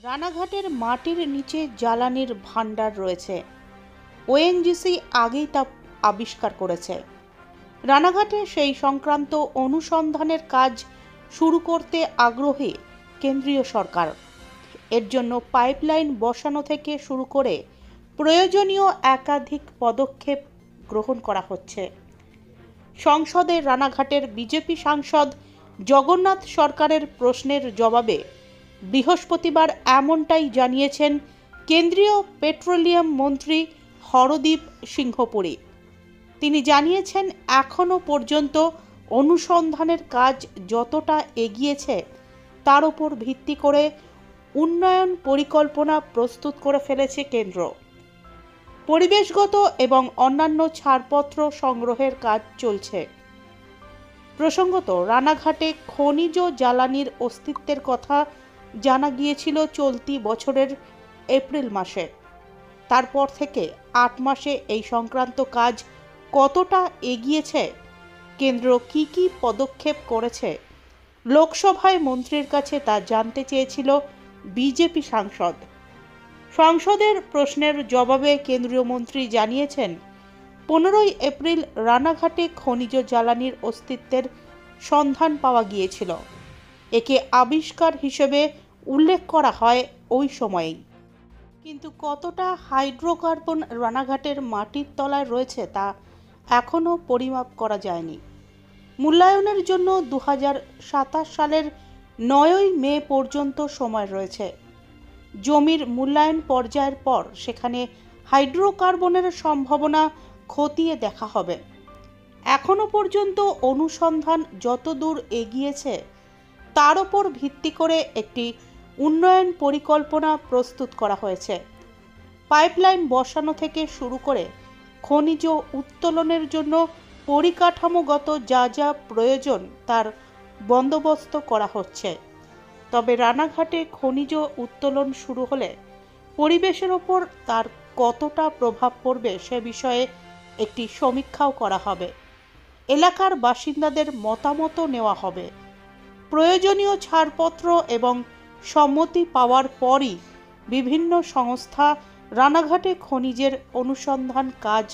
রানাঘাটের মাটির নিচে জ্বালানির ভাণ্ডার রয়েছে। ওএনজিসি আগেই তা আবিষ্কার করেছে। রানাঘাটে সেই সংক্রান্ত অনুসন্ধানের কাজ শুরু করতে আগ্রহী কেন্দ্রীয় সরকার। এর জন্য পাইপলাইন বসানো থেকে শুরু করে প্রয়োজনীয় একাধিক পদক্ষেপ গ্রহণ করা হচ্ছে। সংসদে রানাঘাটের বিজেপি সাংসদ জগন্নাথ সরকারের প্রশ্নের জবাবে বৃহস্পতিবার এমনটাই জানিয়েছেন কেন্দ্রীয় পেট্রোলিয়াম মন্ত্রী হরদীপ সিংহ পুরী। তিনি জানিয়েছেন, এখনো পর্যন্ত অনুসন্ধানের কাজ যতটা এগিয়েছে তার উপর ভিত্তি করে উন্নয়ন পরিকল্পনা প্রস্তুত করে ফেলেছে কেন্দ্র। পরিবেশগত এবং অন্যান্য ছাড়পত্র সংগ্রহের কাজ চলছে। প্রসঙ্গত, রানাঘাটে খনিজ জ্বালানির অস্তিত্বের কথা জানা গিয়েছিল চলতি বছরের এপ্রিল মাসে। তারপর থেকে ৮ মাসে এই সংক্রান্ত কাজ কতটা এগিয়েছে, কেন্দ্র কি পদক্ষেপ করেছে, লোকসভায় মন্ত্রীর কাছে তা জানতে চেয়েছিল বিজেপি সাংসদ। সংসদের প্রশ্নের জবাবে কেন্দ্রীয় মন্ত্রী জানিয়েছেন, 15 এপ্রিল রানাঘাটে খনিজ জ্বালানির অস্তিত্বের সন্ধান পাওয়া গিয়েছিল। একে আবিষ্কার হিসেবে উল্লেখ করা হয় ওই সময়েই। কিন্তু কতটা হাইড্রোকার্বন রানাঘাটের মাটির তলায় রয়েছে তা এখনও পরিমাপ করা যায়নি। মূল্যায়নের জন্য 2027 সালের 9 মে পর্যন্ত সময় রয়েছে। জমির মূল্যায়ন পর্যায়ের পর সেখানে হাইড্রোকার্বনের সম্ভাবনা খতিয়ে দেখা হবে। এখনো পর্যন্ত অনুসন্ধান যতদূর এগিয়েছে তার উপর ভিত্তি করে একটি উন্নয়ন পরিকল্পনা প্রস্তুত করা হয়েছে। পাইপলাইন বসানো থেকে শুরু করে খনিজ উত্তোলনের জন্য পরিকাঠামোগত যা প্রয়োজন তার বন্দোবস্ত করা হচ্ছে। তবে রানাঘাটে খনিজ উত্তোলন শুরু হলে পরিবেশের ওপর তার কতটা প্রভাব পড়বে সে বিষয়ে একটি সমীক্ষাও করা হবে। এলাকার বাসিন্দাদের মতামতও নেওয়া হবে। প্রয়োজনীয় ছাড়পত্র এবং সম্মতি পাওয়ার পরই বিভিন্ন সংস্থা রানাঘাটে খনিজের অনুসন্ধান কাজ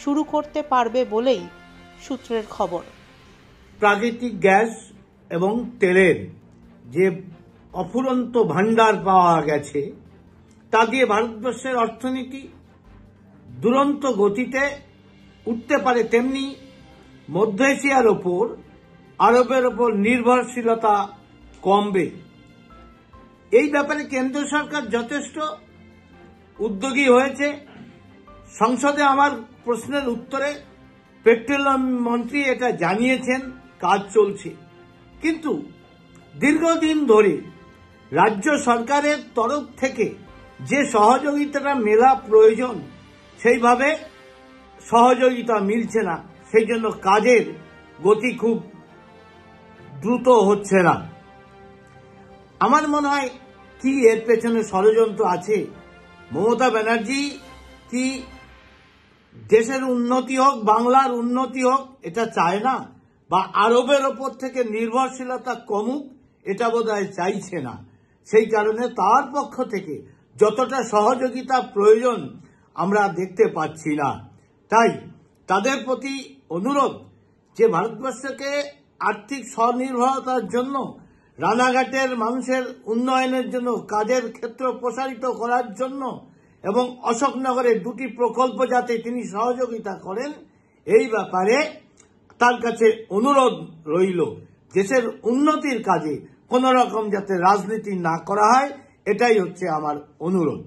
শুরু করতে পারবে বলেই সূত্রের খবর। প্রাকৃতিক গ্যাস এবং তেলের যে অফুরন্ত ভাণ্ডার পাওয়া গেছে তা দিয়ে ভারতবর্ষের অর্থনীতি দুরন্ত গতিতে উঠতে পারে, তেমনি মধ্য এশিয়ার ওপর আরবের ওপর নির্ভরশীলতা কমবে। এই ব্যাপারে কেন্দ্র সরকার যথেষ্ট উদ্যোগী হয়েছে। সংসদে আমার প্রশ্নের উত্তরে পেট্রোলিয়াম মন্ত্রী এটা জানিয়েছেন, কাজ চলছে। কিন্তু দীর্ঘদিন ধরে রাজ্য সরকারের তরফ থেকে যে সহযোগিতাটা মেলা প্রয়োজন সেইভাবে সহযোগিতা মিলছে না। সেই জন্য কাজের গতি খুব দ্রুত হচ্ছে না। আমার মনে হয় কি এর পেছনে ষড়যন্ত্র আছে। মমতা ব্যানার্জি কি দেশের উন্নতি হোক, বাংলার উন্নতি হোক এটা চায় না, বা আরবের ওপর থেকে নির্ভরশীলতা কমুক এটা বোধহয় চাইছে না। সেই কারণে তার পক্ষ থেকে যতটা সহযোগিতা প্রয়োজন আমরা দেখতে পাচ্ছি না। তাই তাদের প্রতি অনুরোধ যে ভারতবর্ষকে আর্থিক স্বনির্ভরতার জন্য, রানাঘাটের মানুষের উন্নয়নের জন্য, কাজের ক্ষেত্র প্রসারিত করার জন্য এবং অশোকনগরের 2টি প্রকল্প যাতে তিনি সহযোগিতা করেন, এই ব্যাপারে তার কাছে অনুরোধ রইল। দেশের উন্নতির কাজে কোন রকম যাতে রাজনীতি না করা হয়, এটাই হচ্ছে আমার অনুরোধ।